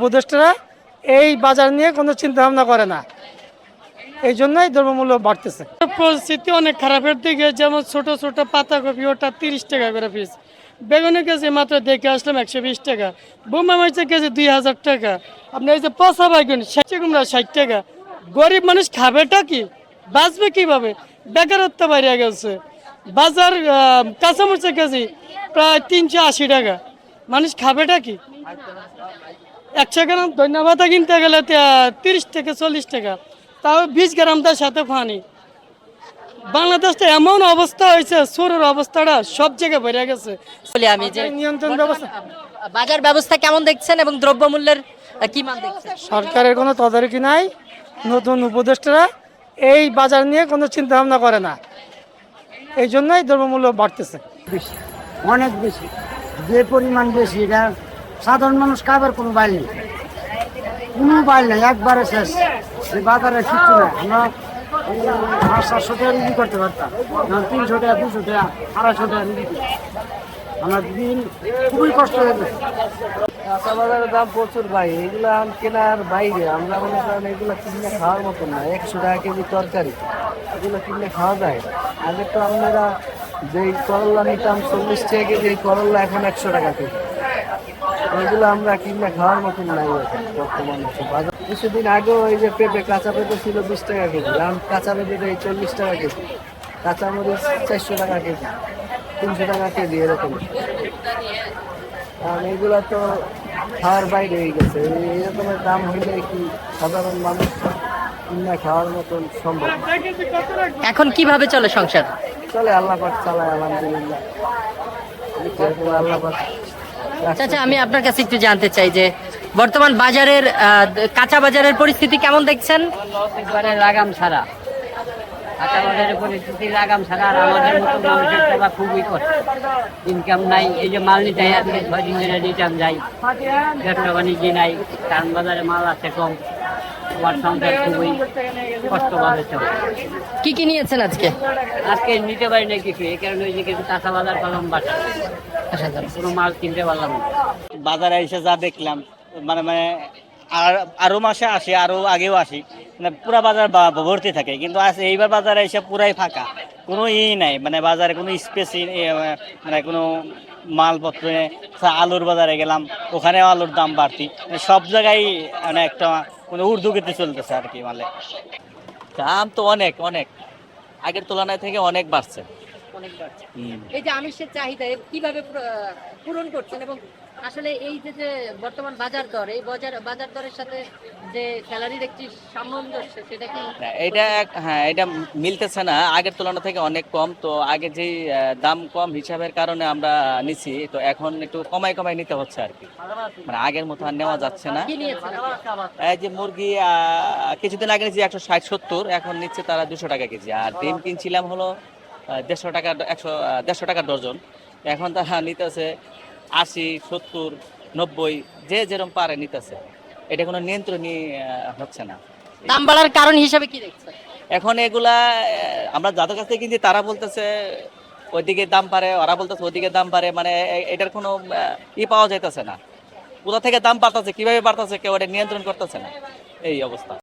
উপদেষ্টারা এই বাজার নিয়ে কোনো চিন্তা ভাবনা করে না, এই জন্যই দ্রব্যমূল্য বাড়তেছে। পরিস্থিতি অনেক খারাপের দিকে, যেমন ছোট ছোট পাতাকপি ওটা 30 টাকা করে পিস, বেগুনের কেজি মাত্র দেখে আসলাম 120 টাকা, বোমা মরিচের কেজি 2000 টাকা, আপনার এই যে পচা বাইগুন 60 টাকা। গরিব মানুষ খাবেটা কি, বাঁচবে কিভাবে? বেকারত্ব বাইরে গেছে। বাজার কাঁচামরিচের কেজি প্রায় 380 টাকা, মানুষ খাবেটা কি? 100 গ্রাম ধন্যবাদ কিনতে গেলে 30 থেকে 40 টাকা, তাও 20 গ্রাম তার সাথে পানি। বাংলাদেশটা এমন অবস্থা হয়েছে, সুরের অবস্থাটা সব জায়গায় বেড়ে গেছে। আমি যে নিয়ন্ত্রণ ব্যবস্থা, বাজার ব্যবস্থা কেমন দেখছেন এবং দ্রব্যমূল্যের কি মান দেখছেন? সরকারের কোনো তদারকি নাই। নতুন উপদেষ্টারা এই বাজার নিয়ে কোনো চিন্তা ভাবনা করে না, এই জন্যই দ্রব্যমূল্য বাড়তেছে। বেশি, অনেক বেশি, যে পরিমাণ বেশি এটা সাধারণ মানুষ খাবার কোনো বাইল নেই, কোনো বাইল নেই, একবারে শেষ। এই বাজারে কিচ্ছু না। আমরা 500-700 টাকা রুজি করতে পারতাম, 300 টাকা 200 টাকা 250 টাকা রুজি। আমার দিন খুবই কষ্ট হয়ে গেছে। কাঁচা বাজারের দাম প্রচুর ভাই, এগুলো কেনার বাইরে। আমরা মনে করেন এগুলো কিনে খাওয়ার মতো না। 100 টাকা কেজি তরকারি, এগুলো কিনে খাওয়া যায়। আগে তো আমরা যেই করল্লা নিতাম 40 টাকা কেজি, এই করল্লা এখন 100 টাকা কেজি। এগুলো আমরা কিনে খাওয়ার মতন নাই এখন বর্তমানে বাজার। কিছুদিন আগেও এই যে পেঁপে, কাঁচা পেঁপে ছিল 20 টাকা কেজি, এখন কাঁচা পেঁপে 40 টাকা কেজি, কাঁচামরিচ 400 টাকা কেজি, 300 টাকা কেজি এরকম। কারণ এগুলো তো খাওয়ার বাইরে হয়ে গেছে। এরকমের দাম হইলে কি সাধারণ মানুষ কিনে খাওয়ার মতন সম্ভব? এখন কিভাবে চলে সংসার? চলে, আল্লাহ পাক চালায়, আলহামদুলিল্লাহ। আল্লাহ পাক। আচ্ছা, আমি আপনার কাছে একটু জানতে চাই যে বর্তমান বাজারের কাঁচা বাজারের পরিস্থিতি কেমন দেখছেন? একবারে লাগাম ছাড়া, কাঁচা বাজারের পরিস্থিতি লাগাম ছাড়া। আর আমাদের মতো মানুষের চলা খুবই কষ্ট, ইনকাম নাই। এই যে মাল নিতে আজকে 6 দিন ধরে রিটার্ন যাই, ব্যবসা বাণিজ্য নাই, কারণ বাজারে মাল আছে কম। আমার সংসার খুবই কষ্টভাবে চলে। কি কি নিয়েছেন আজকে? আজকে নিতে পারি না কিছু, এই কারণে ওই যে কিছু কাঁচা বাজার পালাম, বাসা কোনো মাল কিনতে পারলাম না। বাজারে এসে যা দেখলাম, মানে মানে আরো মাসে আসি, আরো আগেও আসি, মানে পুরা বাজার ভর্তি থাকে, কিন্তু এইবার বাজারে এসে পুরাই ফাঁকা, কোনো নাই, মানে বাজারে কোনো স্পেস, মানে কোনো মালপত্র নেই। আলুর বাজারে গেলাম, ওখানেও আলুর দাম বাড়তি, মানে সব জায়গায় মানে একটা কোনো ঊর্ধ্বগতি চলতেছে আর কি। মানে দাম তো অনেক অনেক আগের তুলনায় থেকে অনেক বাড়ছে। এই যে আমিষের চাহিদা কিভাবে পূরণ করছেন, এবং আসলে এই যে বর্তমান বাজার দর, এই বাজার দরের সাথে যে স্যালারির একটি সামঞ্জস্য, সেটা কি? হ্যাঁ, এটা মিলতেছে না, আগের তুলনা থেকে অনেক কম। তো আগে যে দাম কম হিসাবের কারণে আমরা নিছি, তো এখন একটু কমাই কমাই নিতে হচ্ছে আর কি। মানে আগের মতো আর নেওয়া যাচ্ছে না। কি নিয়েছেন? এই যে মুরগি কিছুদিন আগে নিচ্ছি 160-170, এখন নিচ্ছে তারা 200 টাকা কেজি। আর ডিম কিনছিলাম হলো 150 টাকা, 150 টাকা ডজন। এখন তারা নিতেছে 80, 70, 90, যে যেরকম পারে নিতেছে। এটা কোনো নিয়ন্ত্রণই হচ্ছে না। দাম বাড়ার কারণ হিসাবে কি দেখছেন? এখন এগুলা আমরা যাদের কাছ থেকে কিনছি তারা বলতেছে ওইদিকে দাম পারে, ওরা বলতেছে ওইদিকে দাম পারে, মানে এটার কোনো পাওয়া যাইতেছে না। কোথা থেকে দাম বাড়তেছে, কিভাবে বাড়তেছে, কেউ এটা নিয়ন্ত্রণ করতেছে না, এই অবস্থা।